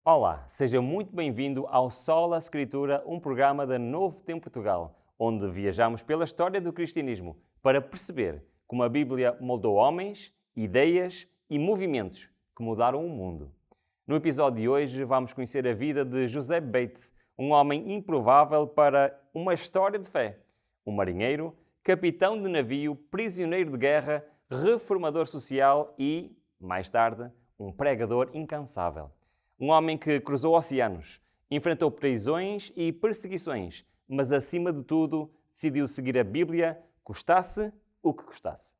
Olá, seja muito bem-vindo ao Sola Escritura, um programa da Novo Tempo Portugal, onde viajamos pela história do cristianismo para perceber como a Bíblia moldou homens, ideias e movimentos que mudaram o mundo. No episódio de hoje vamos conhecer a vida de José Bates, um homem improvável para uma história de fé. Um marinheiro, capitão de navio, prisioneiro de guerra, reformador social e, mais tarde, um pregador incansável. Um homem que cruzou oceanos, enfrentou prisões e perseguições, mas acima de tudo decidiu seguir a Bíblia, custasse o que custasse.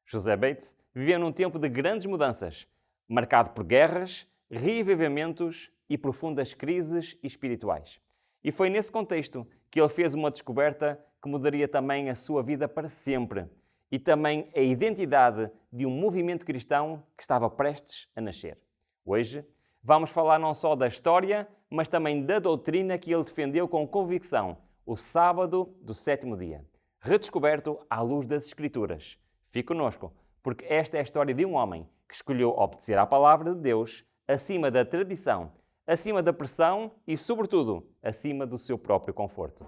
José Bates viveu num tempo de grandes mudanças, marcado por guerras, reavivamentos e profundas crises espirituais. E foi nesse contexto que ele fez uma descoberta que mudaria também a sua vida para sempre e também a identidade de um movimento cristão que estava prestes a nascer. Hoje, vamos falar não só da história, mas também da doutrina que ele defendeu com convicção, o sábado do sétimo dia, redescoberto à luz das Escrituras. Fique conosco, porque esta é a história de um homem que escolheu obedecer à palavra de Deus acima da tradição, acima da pressão e, sobretudo, acima do seu próprio conforto.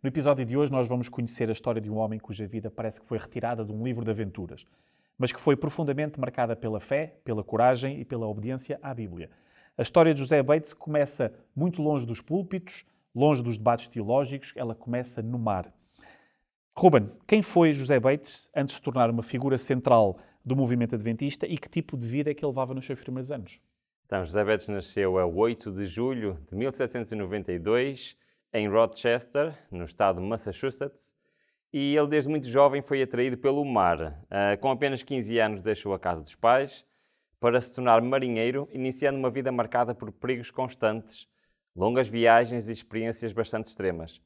No episódio de hoje nós vamos conhecer a história de um homem cuja vida parece que foi retirada de um livro de aventuras, mas que foi profundamente marcada pela fé, pela coragem e pela obediência à Bíblia. A história de José Bates começa muito longe dos púlpitos, longe dos debates teológicos, ela começa no mar. Ruben, quem foi José Bates antes de se tornar uma figura central do movimento adventista e que tipo de vida é que ele levava nos seus primeiros anos? Então, José Bates nasceu a 8 de julho de 1792, em Rochester, no estado de Massachusetts, e ele desde muito jovem foi atraído pelo mar. Com apenas 15 anos deixou a casa dos pais para se tornar marinheiro, iniciando uma vida marcada por perigos constantes, longas viagens e experiências bastante extremas.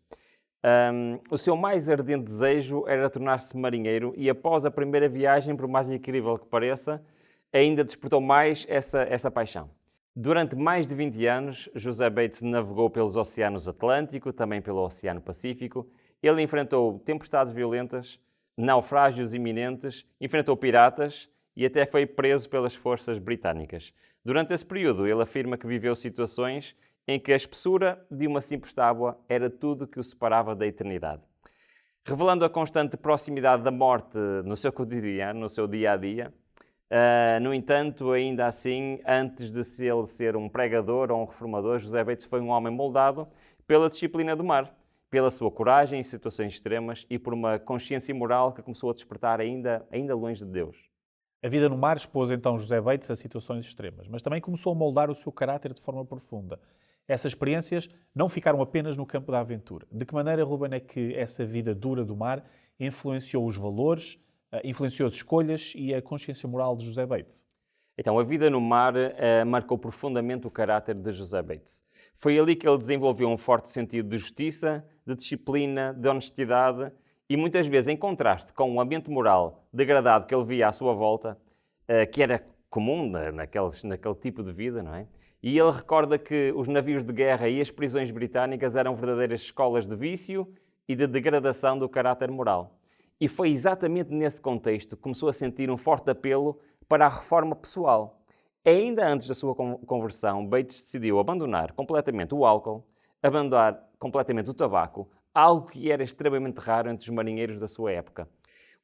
O seu mais ardente desejo era tornar-se marinheiro e após a primeira viagem, por mais incrível que pareça, ainda despertou mais essa paixão. Durante mais de 20 anos, José Bates navegou pelos oceanos Atlântico, também pelo Oceano Pacífico. Ele enfrentou tempestades violentas, naufrágios iminentes, enfrentou piratas e até foi preso pelas forças britânicas. Durante esse período, ele afirma que viveu situações em que a espessura de uma simples tábua era tudo que o separava da eternidade. Revelando a constante proximidade da morte no seu cotidiano, no seu dia-a-dia, no entanto, ainda assim, antes de ele ser um pregador ou um reformador, José Bates foi um homem moldado pela disciplina do mar, pela sua coragem em situações extremas e por uma consciência moral que começou a despertar ainda longe de Deus. A vida no mar expôs então José Bates a situações extremas, mas também começou a moldar o seu caráter de forma profunda. Essas experiências não ficaram apenas no campo da aventura. De que maneira, Ruben, é que essa vida dura do mar influenciou os valores, influenciou as escolhas e a consciência moral de José Bates? Então, a vida no mar marcou profundamente o caráter de José Bates. Foi ali que ele desenvolveu um forte sentido de justiça, de disciplina, de honestidade e muitas vezes em contraste com o ambiente moral degradado que ele via à sua volta, que era comum naquele tipo de vida, não é? E ele recorda que os navios de guerra e as prisões britânicas eram verdadeiras escolas de vício e de degradação do caráter moral. E foi exatamente nesse contexto que começou a sentir um forte apelo para a reforma pessoal. Ainda antes da sua conversão, Bates decidiu abandonar completamente o álcool, abandonar completamente o tabaco, algo que era extremamente raro entre os marinheiros da sua época.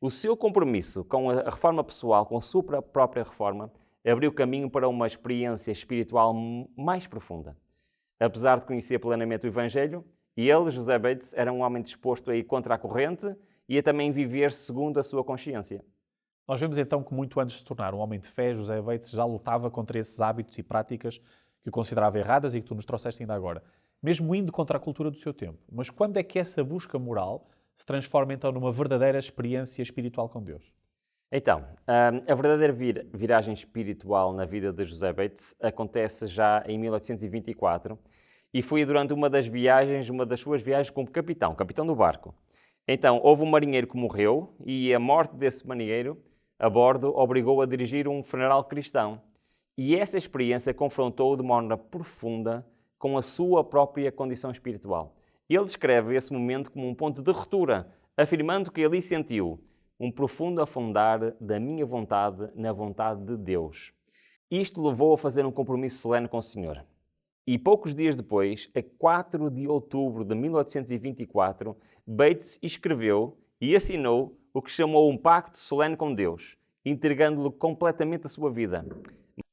O seu compromisso com a reforma pessoal, com a sua própria reforma, abriu caminho para uma experiência espiritual mais profunda. Apesar de conhecer plenamente o Evangelho, ele, José Bates, era um homem disposto a ir contra a corrente e a também viver segundo a sua consciência. Nós vemos então que muito antes de se tornar um homem de fé, José Bates já lutava contra esses hábitos e práticas que o considerava erradas e que tu nos trouxeste ainda agora. mesmo indo contra a cultura do seu tempo. Mas quando é que essa busca moral se transforma então numa verdadeira experiência espiritual com Deus? Então, a verdadeira viragem espiritual na vida de José Bates acontece já em 1824 e foi durante uma das suas viagens como capitão do barco. Então, houve um marinheiro que morreu e a morte desse marinheiro a bordo obrigou-o a dirigir um funeral cristão. E essa experiência confrontou-o de uma maneira profunda com a sua própria condição espiritual. Ele descreve esse momento como um ponto de ruptura, afirmando que ali sentiu um profundo afundar da minha vontade na vontade de Deus. Isto levou a fazer um compromisso solene com o Senhor. E poucos dias depois, a 4 de outubro de 1824, Bates escreveu e assinou o que chamou um pacto solene com Deus, entregando-lhe completamente a sua vida.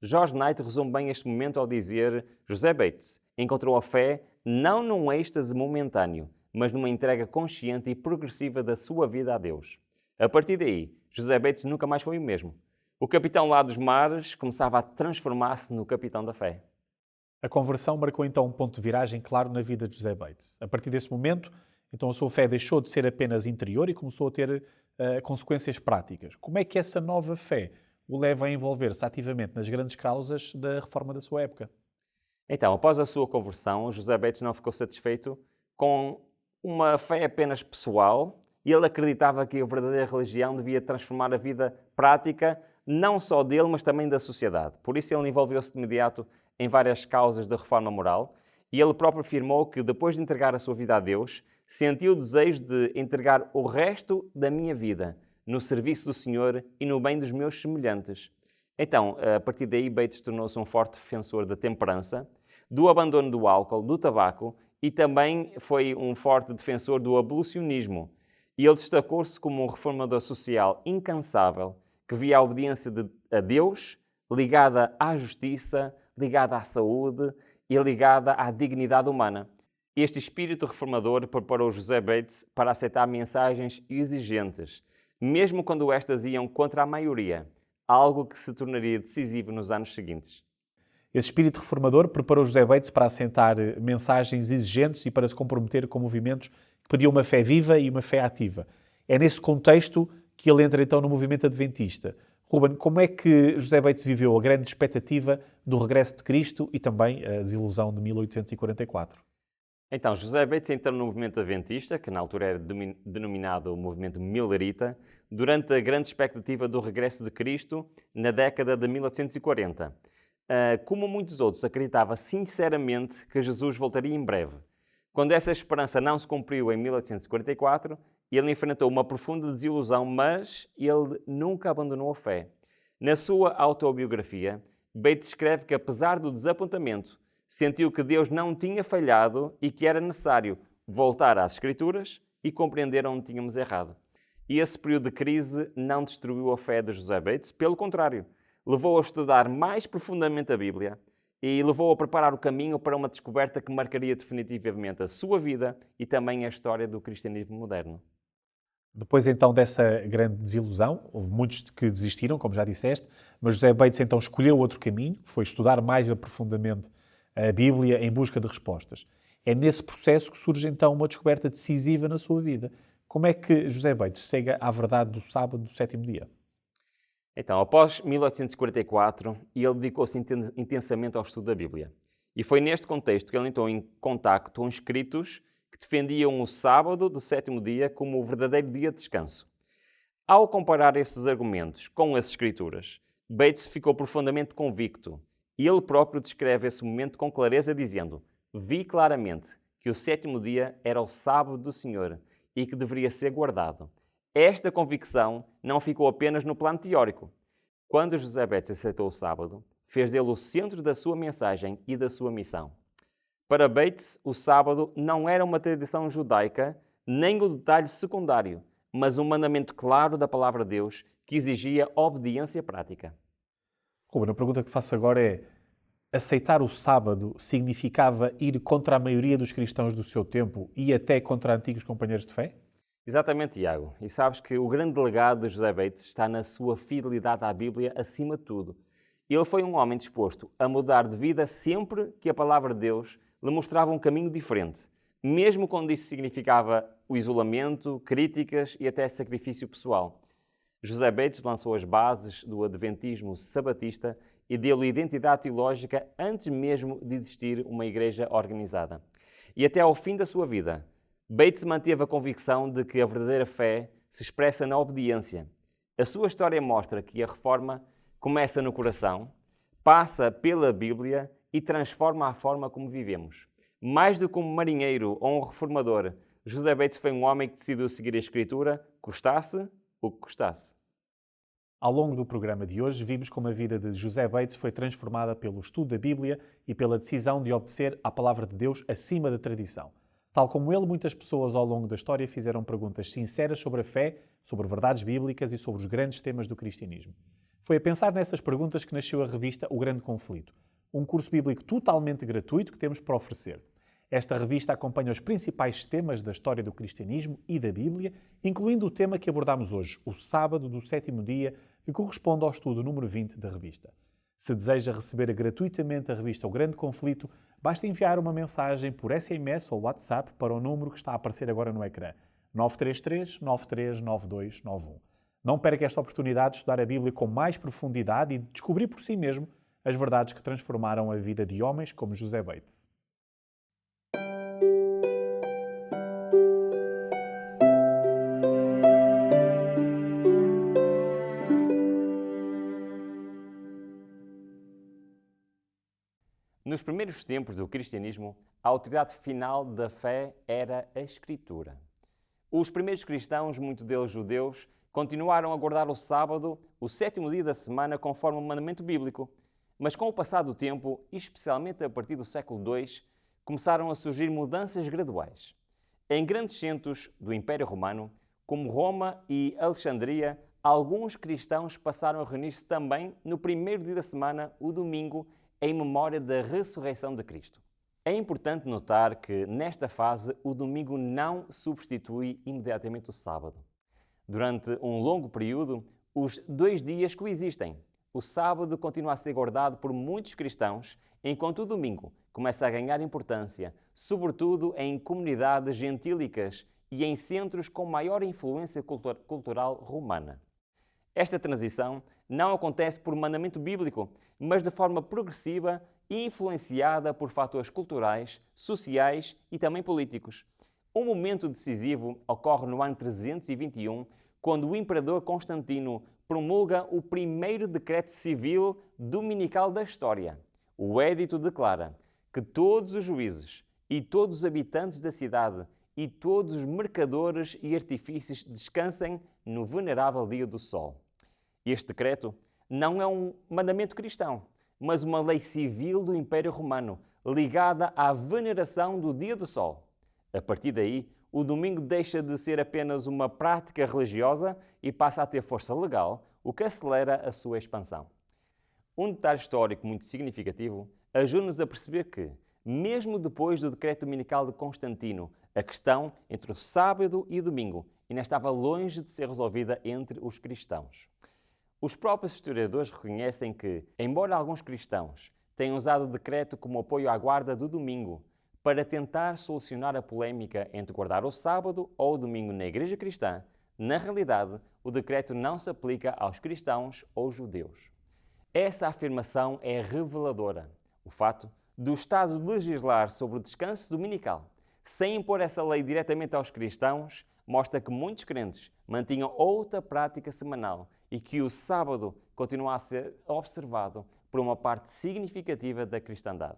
George Knight resume bem este momento ao dizer: José Bates encontrou a fé não num êxtase momentâneo, mas numa entrega consciente e progressiva da sua vida a Deus. A partir daí, José Bates nunca mais foi o mesmo. O capitão lá dos mares começava a transformar-se no capitão da fé. A conversão marcou então um ponto de viragem claro na vida de José Bates. A partir desse momento, então a sua fé deixou de ser apenas interior e começou a ter consequências práticas. Como é que essa nova fé o leva a envolver-se ativamente nas grandes causas da reforma da sua época? Então, após a sua conversão, José Bates não ficou satisfeito com uma fé apenas pessoal e ele acreditava que a verdadeira religião devia transformar a vida prática não só dele, mas também da sociedade. Por isso ele envolveu-se de imediato em várias causas de reforma moral e ele próprio afirmou que depois de entregar a sua vida a Deus, sentiu o desejo de entregar o resto da minha vida no serviço do Senhor e no bem dos meus semelhantes. Então, a partir daí, Bates tornou-se um forte defensor da temperança, do abandono do álcool, do tabaco e também foi um forte defensor do abolicionismo. E ele destacou-se como um reformador social incansável que via a obediência a Deus ligada à justiça, ligada à saúde e ligada à dignidade humana. Este espírito reformador preparou José Bates para aceitar mensagens exigentes, mesmo quando estas iam contra a maioria, algo que se tornaria decisivo nos anos seguintes. Esse espírito reformador preparou José Bates para assentar mensagens exigentes e para se comprometer com movimentos que pediam uma fé viva e uma fé ativa. É nesse contexto que ele entra então no movimento adventista. Ruben, como é que José Bates viveu a grande expectativa do regresso de Cristo e também a desilusão de 1844? Então, José Bates entrou no movimento adventista, que na altura era denominado o movimento Millerita, durante a grande expectativa do regresso de Cristo na década de 1840. Como muitos outros, acreditava sinceramente que Jesus voltaria em breve. Quando essa esperança não se cumpriu em 1844, ele enfrentou uma profunda desilusão, mas ele nunca abandonou a fé. Na sua autobiografia, Bates escreve que, apesar do desapontamento, sentiu que Deus não tinha falhado e que era necessário voltar às Escrituras e compreender onde tínhamos errado. E esse período de crise não destruiu a fé de José Bates, pelo contrário, levou a estudar mais profundamente a Bíblia e levou a preparar o caminho para uma descoberta que marcaria definitivamente a sua vida e também a história do cristianismo moderno. Depois então dessa grande desilusão, houve muitos que desistiram, como já disseste, mas José Bates então escolheu outro caminho, foi estudar mais profundamente a Bíblia em busca de respostas. É nesse processo que surge então uma descoberta decisiva na sua vida. Como é que José Bates chega à verdade do sábado do sétimo dia? Então, após 1844, ele dedicou-se intensamente ao estudo da Bíblia. E foi neste contexto que ele entrou em contacto com escritos que defendiam o sábado do sétimo dia como o verdadeiro dia de descanso. Ao comparar esses argumentos com as Escrituras, Bates ficou profundamente convicto e ele próprio descreve esse momento com clareza dizendo: vi claramente que o sétimo dia era o sábado do Senhor e que deveria ser guardado. Esta convicção não ficou apenas no plano teórico. Quando José Bates aceitou o sábado, fez dele o centro da sua mensagem e da sua missão. Para Bates, o sábado não era uma tradição judaica, nem um detalhe secundário, mas um mandamento claro da palavra de Deus que exigia obediência prática. Ruben, a pergunta que te faço agora é: aceitar o sábado significava ir contra a maioria dos cristãos do seu tempo e até contra antigos companheiros de fé? Exatamente, Tiago. E sabes que o grande legado de José Bates está na sua fidelidade à Bíblia acima de tudo. Ele foi um homem disposto a mudar de vida sempre que a palavra de Deus lhe mostrava um caminho diferente, mesmo quando isso significava o isolamento, críticas e até sacrifício pessoal. José Bates lançou as bases do adventismo sabatista e deu-lhe identidade teológica antes mesmo de existir uma igreja organizada. E até ao fim da sua vida, Bates manteve a convicção de que a verdadeira fé se expressa na obediência. A sua história mostra que a reforma começa no coração, passa pela Bíblia e transforma a forma como vivemos. Mais do que um marinheiro ou um reformador, José Bates foi um homem que decidiu seguir a Escritura, custasse o que custasse. Ao longo do programa de hoje, vimos como a vida de José Bates foi transformada pelo estudo da Bíblia e pela decisão de obedecer à palavra de Deus acima da tradição. Tal como ele, muitas pessoas ao longo da história fizeram perguntas sinceras sobre a fé, sobre verdades bíblicas e sobre os grandes temas do cristianismo. Foi a pensar nessas perguntas que nasceu a revista O Grande Conflito, um curso bíblico totalmente gratuito que temos para oferecer. Esta revista acompanha os principais temas da história do cristianismo e da Bíblia, incluindo o tema que abordamos hoje, o sábado do 7º dia, que corresponde ao estudo número 20 da revista. Se deseja receber gratuitamente a revista O Grande Conflito, basta enviar uma mensagem por SMS ou WhatsApp para o número que está a aparecer agora no ecrã, 933 939291. Não perca esta oportunidade de estudar a Bíblia com mais profundidade e de descobrir por si mesmo as verdades que transformaram a vida de homens como José Bates. Nos primeiros tempos do cristianismo, a autoridade final da fé era a Escritura. Os primeiros cristãos, muitos deles judeus, continuaram a guardar o sábado, o 7º dia da semana, conforme o mandamento bíblico. Mas com o passar do tempo, e especialmente a partir do século II, começaram a surgir mudanças graduais. Em grandes centros do Império Romano, como Roma e Alexandria, alguns cristãos passaram a reunir-se também no primeiro dia da semana, o domingo, em memória da ressurreição de Cristo. É importante notar que, nesta fase, o domingo não substitui imediatamente o sábado. Durante um longo período, os 2 dias coexistem. O sábado continua a ser guardado por muitos cristãos, enquanto o domingo começa a ganhar importância, sobretudo em comunidades gentílicas e em centros com maior influência cultural romana. Esta transição não acontece por mandamento bíblico, mas de forma progressiva e influenciada por fatores culturais, sociais e também políticos. Um momento decisivo ocorre no ano 321, quando o imperador Constantino promulga o primeiro decreto civil dominical da história. O édito declara que todos os juízes e todos os habitantes da cidade e todos os mercadores e artífices descansem no venerável dia do sol. Este decreto não é um mandamento cristão, mas uma lei civil do Império Romano, ligada à veneração do dia do sol. A partir daí, o domingo deixa de ser apenas uma prática religiosa e passa a ter força legal, o que acelera a sua expansão. Um detalhe histórico muito significativo ajuda-nos a perceber que, mesmo depois do decreto dominical de Constantino, a questão entre o sábado e o domingo ainda estava longe de ser resolvida entre os cristãos. Os próprios historiadores reconhecem que, embora alguns cristãos tenham usado o decreto como apoio à guarda do domingo para tentar solucionar a polémica entre guardar o sábado ou o domingo na igreja cristã, na realidade, o decreto não se aplica aos cristãos ou judeus. Essa afirmação é reveladora. O fato do Estado legislar sobre o descanso dominical, sem impor essa lei diretamente aos cristãos, mostra que muitos crentes mantinham outra prática semanal e que o sábado continua a ser observado por uma parte significativa da cristandade.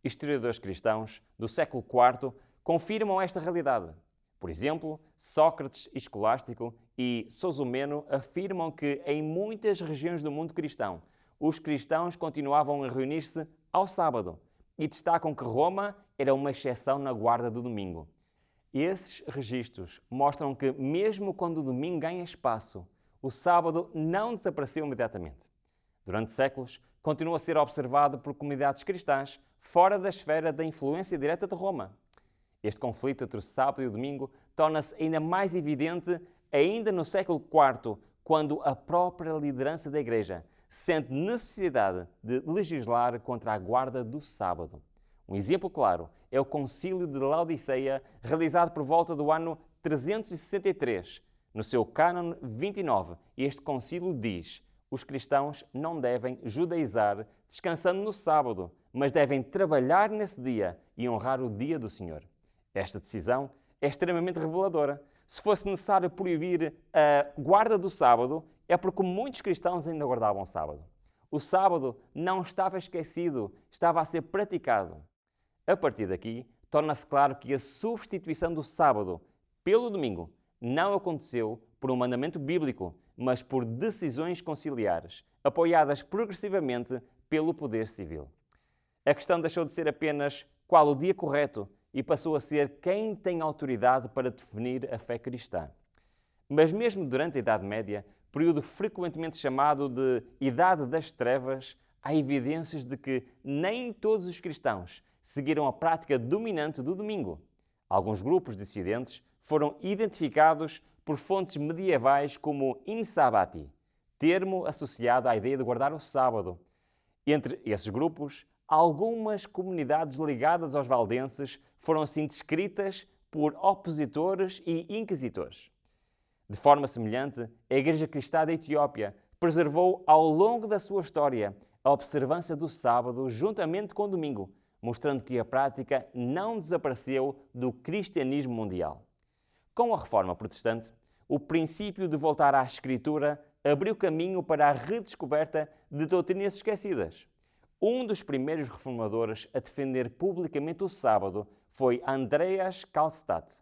Historiadores cristãos do século IV confirmam esta realidade. Por exemplo, Sócrates Escolástico e Sosomeno afirmam que em muitas regiões do mundo cristão, os cristãos continuavam a reunir-se ao sábado e destacam que Roma era uma exceção na guarda do domingo. Esses registros mostram que, mesmo quando o domingo ganha espaço, o sábado não desapareceu imediatamente. Durante séculos, continua a ser observado por comunidades cristãs fora da esfera da influência direta de Roma. Este conflito entre o sábado e o domingo torna-se ainda mais evidente ainda no século IV, quando a própria liderança da Igreja sente necessidade de legislar contra a guarda do sábado. Um exemplo claro é o Concílio de Laodiceia, realizado por volta do ano 363. No seu Cânon 29, este concílio diz: os cristãos não devem judaizar descansando no sábado, mas devem trabalhar nesse dia e honrar o dia do Senhor. Esta decisão é extremamente reveladora. Se fosse necessário proibir a guarda do sábado, é porque muitos cristãos ainda guardavam o sábado. O sábado não estava esquecido, estava a ser praticado. A partir daqui, torna-se claro que a substituição do sábado pelo domingo não aconteceu por um mandamento bíblico, mas por decisões conciliares, apoiadas progressivamente pelo poder civil. A questão deixou de ser apenas qual o dia correto e passou a ser quem tem autoridade para definir a fé cristã. Mas mesmo durante a Idade Média, período frequentemente chamado de Idade das Trevas, há evidências de que nem todos os cristãos seguiram a prática dominante do domingo. Alguns grupos dissidentes foram identificados por fontes medievais como in sabbati, termo associado à ideia de guardar o sábado. Entre esses grupos, algumas comunidades ligadas aos valdenses foram assim descritas por opositores e inquisitores. De forma semelhante, a Igreja Cristã da Etiópia preservou ao longo da sua história a observância do sábado juntamente com o domingo, mostrando que a prática não desapareceu do cristianismo mundial. Com a Reforma Protestante, o princípio de voltar à Escritura abriu caminho para a redescoberta de doutrinas esquecidas. Um dos primeiros reformadores a defender publicamente o sábado foi Andreas Karlstadt,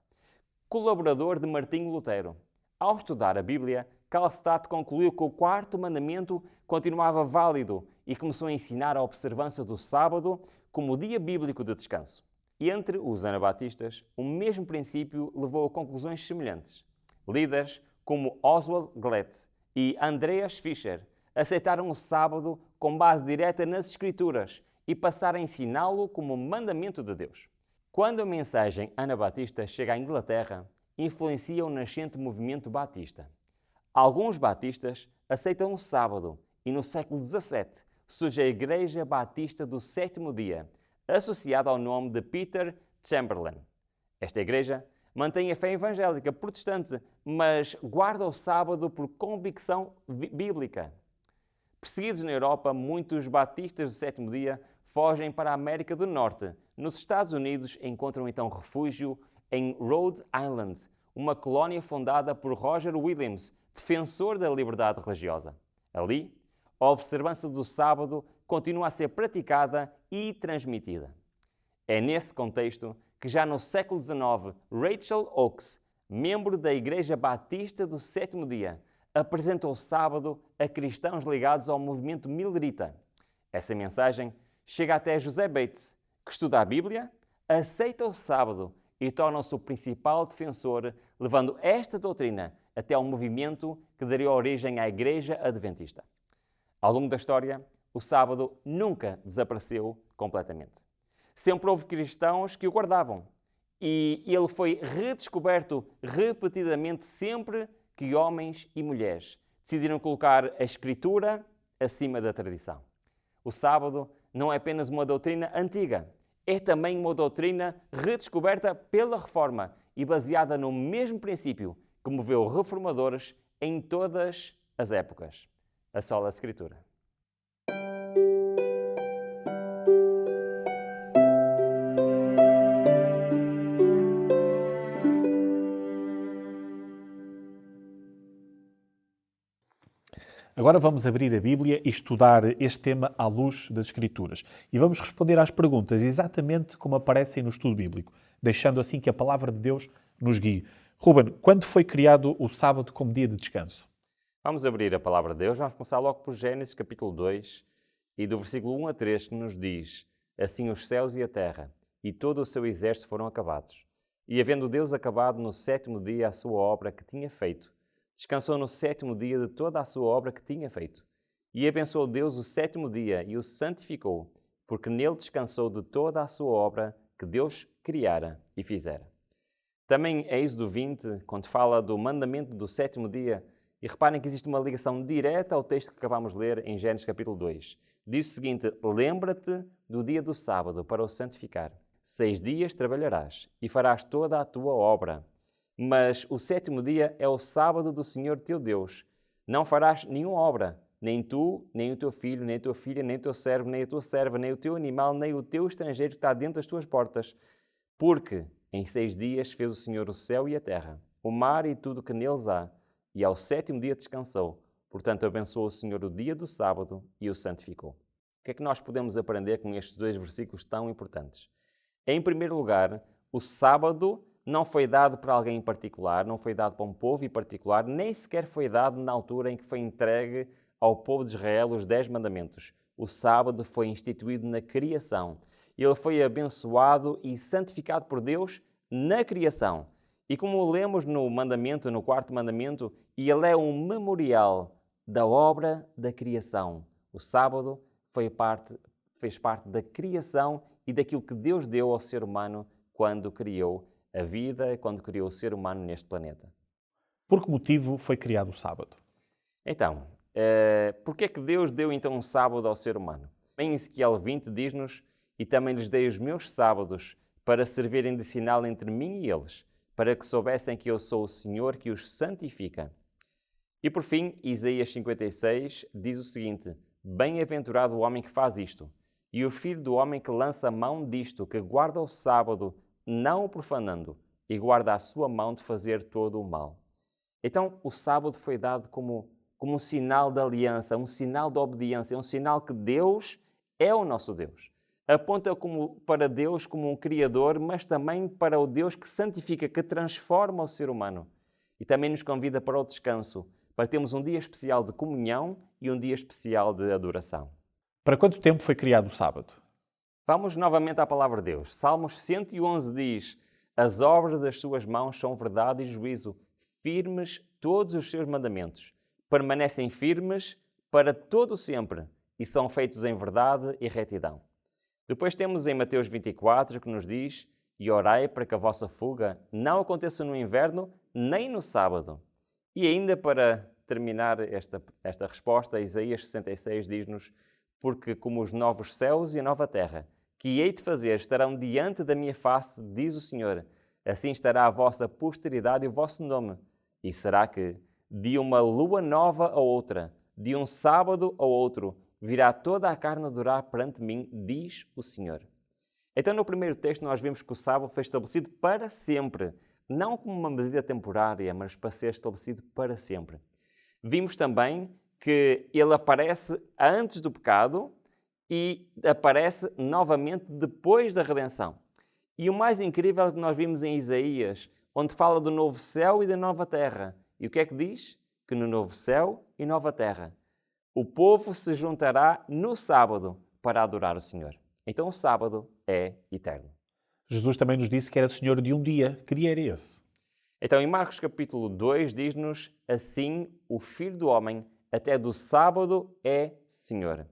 colaborador de Martinho Lutero. Ao estudar a Bíblia, Karlstadt concluiu que o quarto mandamento continuava válido e começou a ensinar a observância do sábado como dia bíblico de descanso. E entre os anabatistas, o mesmo princípio levou a conclusões semelhantes. Líderes como Oswald Glett e Andreas Fischer aceitaram o sábado com base direta nas Escrituras e passaram a ensiná-lo como mandamento de Deus. Quando a mensagem anabatista chega à Inglaterra, influencia o nascente movimento batista. Alguns batistas aceitam o sábado e no século XVII surge a Igreja Batista do Sétimo Dia, associada ao nome de Peter Chamberlain. Esta igreja mantém a fé evangélica protestante, mas guarda o sábado por convicção bíblica. Perseguidos na Europa, muitos batistas do Sétimo Dia fogem para a América do Norte. Nos Estados Unidos encontram então refúgio em Rhode Island, uma colónia fundada por Roger Williams, defensor da liberdade religiosa. Ali, a observância do sábado continua a ser praticada e transmitida. É nesse contexto que já no século XIX, Rachel Oakes, membro da Igreja Batista do Sétimo Dia, apresenta o sábado a cristãos ligados ao movimento millerita. Essa mensagem chega até José Bates, que estuda a Bíblia, aceita o sábado e torna-se o principal defensor, levando esta doutrina até ao movimento que daria origem à Igreja Adventista. Ao longo da história, o sábado nunca desapareceu completamente. Sempre houve cristãos que o guardavam e ele foi redescoberto repetidamente sempre que homens e mulheres decidiram colocar a Escritura acima da tradição. O sábado não é apenas uma doutrina antiga, é também uma doutrina redescoberta pela Reforma e baseada no mesmo princípio que moveu reformadores em todas as épocas. A sola Escritura. Agora vamos abrir a Bíblia e estudar este tema à luz das Escrituras. E vamos responder às perguntas exatamente como aparecem no estudo bíblico, deixando assim que a Palavra de Deus nos guie. Ruben, quando foi criado o sábado como dia de descanso? Vamos abrir a Palavra de Deus. Vamos começar logo por Gênesis capítulo 2 e do versículo 1 a 3 que nos diz: Assim os céus e a terra e todo o seu exército foram acabados. E havendo Deus acabado no sétimo dia a sua obra que tinha feito, descansou no sétimo dia de toda a sua obra que tinha feito. E abençoou Deus o sétimo dia e o santificou, porque nele descansou de toda a sua obra que Deus criara e fizera. Também em Êxodo 20, quando fala do mandamento do sétimo dia, e reparem que existe uma ligação direta ao texto que acabamos de ler em Gênesis capítulo 2. Diz o seguinte: lembra-te do dia do sábado para o santificar. 6 dias trabalharás e farás toda a tua obra. Mas o 7º dia é o sábado do Senhor teu Deus. Não farás nenhuma obra, nem tu, nem o teu filho, nem a tua filha, nem o teu servo, nem a tua serva, nem o teu animal, nem o teu estrangeiro que está dentro das tuas portas. Porque em 6 dias fez o Senhor o céu e a terra, o mar e tudo o que neles há, e ao 7º dia descansou. Portanto, abençoou o Senhor o dia do sábado e o santificou. O que é que nós podemos aprender com estes 2 versículos tão importantes? Em primeiro lugar, o sábado não foi dado para alguém em particular, não foi dado para um povo em particular, nem sequer foi dado na altura em que foi entregue ao povo de Israel os 10 mandamentos. O sábado foi instituído na criação. Ele foi abençoado e santificado por Deus na criação. E como lemos no mandamento, no 4º mandamento, ele é um memorial da obra da criação. O sábado fez parte da criação e daquilo que Deus deu ao ser humano quando criou a vida, quando criou o ser humano neste planeta. Por que motivo foi criado o sábado? Então, por que é que Deus deu então um sábado ao ser humano? Em Ezequiel 20 diz-nos: e também lhes dei os meus sábados para servirem de sinal entre mim e eles, para que soubessem que eu sou o Senhor que os santifica. E por fim, Isaías 56 diz o seguinte: bem-aventurado o homem que faz isto, e o filho do homem que lança a mão disto, que guarda o sábado, não o profanando, e guarda a sua mão de fazer todo o mal. Então, o sábado foi dado como um sinal de aliança, um sinal de obediência, um sinal que Deus é o nosso Deus. Aponta para Deus como um Criador, mas também para o Deus que santifica, que transforma o ser humano. E também nos convida para o descanso, para termos um dia especial de comunhão e um dia especial de adoração. Para quanto tempo foi criado o sábado? Vamos novamente à palavra de Deus. Salmos 111 diz: as obras das suas mãos são verdade e juízo, firmes todos os seus mandamentos. Permanecem firmes para todo o sempre e são feitos em verdade e retidão. Depois temos em Mateus 24 que nos diz: e orai para que a vossa fuga não aconteça no inverno nem no sábado. E ainda para terminar esta resposta, Isaías 66 diz-nos: porque como os novos céus e a nova terra, que hei de fazer, estarão diante da minha face, diz o Senhor, assim estará a vossa posteridade e o vosso nome. E será que, de uma lua nova a outra, de um sábado a outro, virá toda a carne a adorar perante mim, diz o Senhor. Então, no primeiro texto, nós vemos que o sábado foi estabelecido para sempre, não como uma medida temporária, mas para ser estabelecido para sempre. Vimos também que ele aparece antes do pecado e aparece novamente depois da redenção. E o mais incrível é que nós vimos em Isaías, onde fala do novo céu e da nova terra. E o que é que diz? Que no novo céu e nova terra o povo se juntará no sábado para adorar o Senhor. Então o sábado é eterno. Jesus também nos disse que era Senhor de um dia. Que dia era esse? Então em Marcos capítulo 2 diz-nos: assim o Filho do Homem até do sábado é Senhor.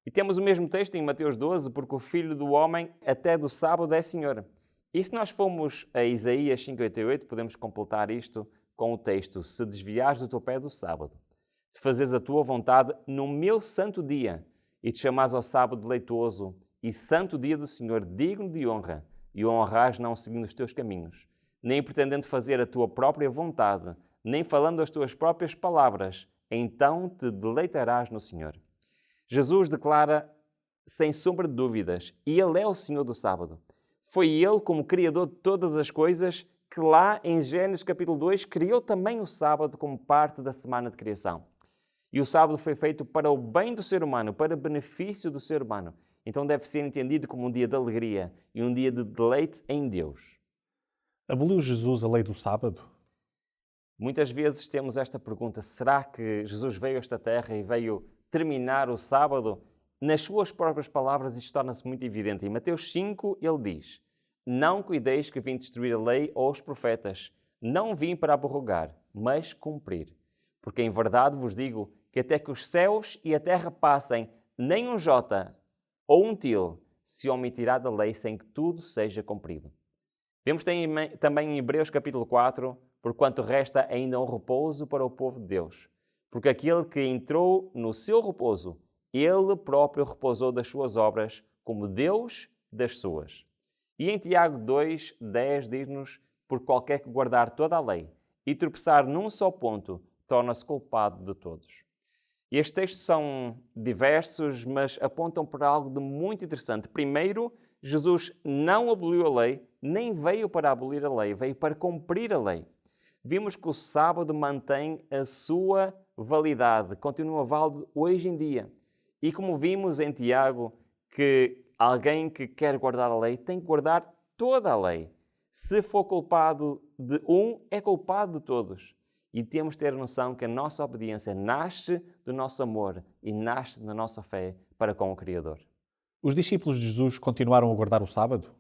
E temos o mesmo texto em Mateus 12, porque o Filho do Homem até do sábado é Senhor. E se nós formos a Isaías 58, podemos completar isto com o texto: se desviares do teu pé do sábado, de fazeres a tua vontade no meu santo dia, e te chamares ao sábado deleitoso e santo dia do Senhor, digno de honra, e o honrares não seguindo os teus caminhos, nem pretendendo fazer a tua própria vontade, nem falando as tuas próprias palavras, então te deleitarás no Senhor. Jesus declara, sem sombra de dúvidas, Ele é o Senhor do sábado. Foi Ele, como Criador de todas as coisas, que lá em Gênesis capítulo 2 criou também o sábado como parte da semana de criação. E o sábado foi feito para o bem do ser humano, para benefício do ser humano. Então deve ser entendido como um dia de alegria e um dia de deleite em Deus. Aboliu Jesus a lei do sábado? Muitas vezes temos esta pergunta: será que Jesus veio a esta terra e veio terminar o sábado? Nas suas próprias palavras isto torna-se muito evidente. Em Mateus 5 ele diz: não cuideis que vim destruir a lei ou os profetas. Não vim para abrogar, mas cumprir. Porque em verdade vos digo que até que os céus e a terra passem, nem um jota ou um til se omitirá da lei sem que tudo seja cumprido. Vemos também em Hebreus capítulo 4, porquanto resta ainda um repouso para o povo de Deus. Porque aquele que entrou no seu repouso, ele próprio repousou das suas obras, como Deus das suas. E em Tiago 2:10 diz-nos: por qualquer que guardar toda a lei e tropeçar num só ponto, torna-se culpado de todos. E estes textos são diversos, mas apontam para algo de muito interessante. Primeiro, Jesus não aboliu a lei, nem veio para abolir a lei, veio para cumprir a lei. Vimos que o sábado mantém a sua validade, continua válido hoje em dia. E como vimos em Tiago, que alguém que quer guardar a lei tem que guardar toda a lei. Se for culpado de um, é culpado de todos. E temos de ter noção que a nossa obediência nasce do nosso amor e nasce da nossa fé para com o Criador. Os discípulos de Jesus continuaram a guardar o sábado?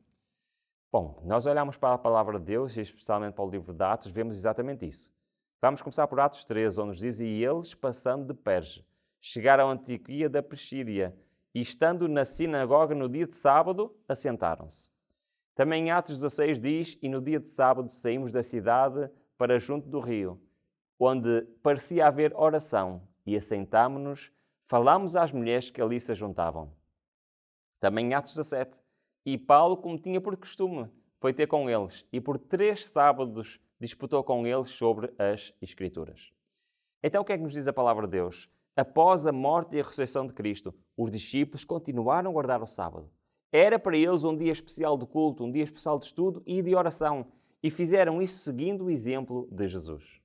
Bom, nós olhamos para a palavra de Deus, e especialmente para o livro de Atos, vemos exatamente isso. Vamos começar por Atos 13, onde nos diz: e eles, passando de Perge, chegaram à Antioquia da Psídia, e estando na sinagoga no dia de sábado, assentaram-se. Também em Atos 16 diz: e no dia de sábado saímos da cidade para junto do rio, onde parecia haver oração, e assentámo-nos, falámos às mulheres que ali se juntavam. Também em Atos 17, e Paulo, como tinha por costume, foi ter com eles, e por 3 sábados disputou com eles sobre as Escrituras. Então o que é que nos diz a palavra de Deus? Após a morte e a ressurreição de Cristo, os discípulos continuaram a guardar o sábado. Era para eles um dia especial de culto, um dia especial de estudo e de oração, e fizeram isso seguindo o exemplo de Jesus.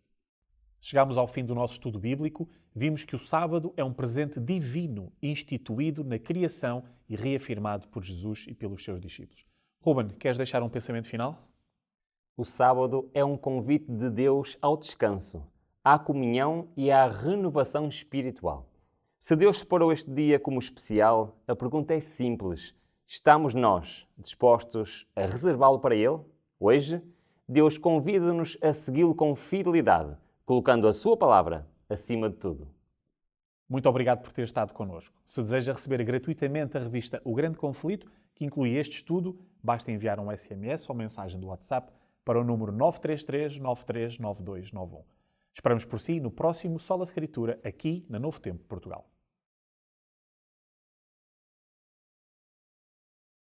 Chegámos ao fim do nosso estudo bíblico, vimos que o sábado é um presente divino instituído na criação e reafirmado por Jesus e pelos seus discípulos. Ruben, queres deixar um pensamento final? O sábado é um convite de Deus ao descanso, à comunhão e à renovação espiritual. Se Deus separou este dia como especial, a pergunta é simples: estamos nós dispostos a reservá-lo para Ele? Hoje, Deus convida-nos a segui-lo com fidelidade, colocando a sua palavra acima de tudo. Muito obrigado por ter estado connosco. Se deseja receber gratuitamente a revista O Grande Conflito, que inclui este estudo, basta enviar um SMS ou mensagem do WhatsApp para o número 933 939291. Esperamos por si no próximo Sola Escritura, aqui na Novo Tempo, Portugal.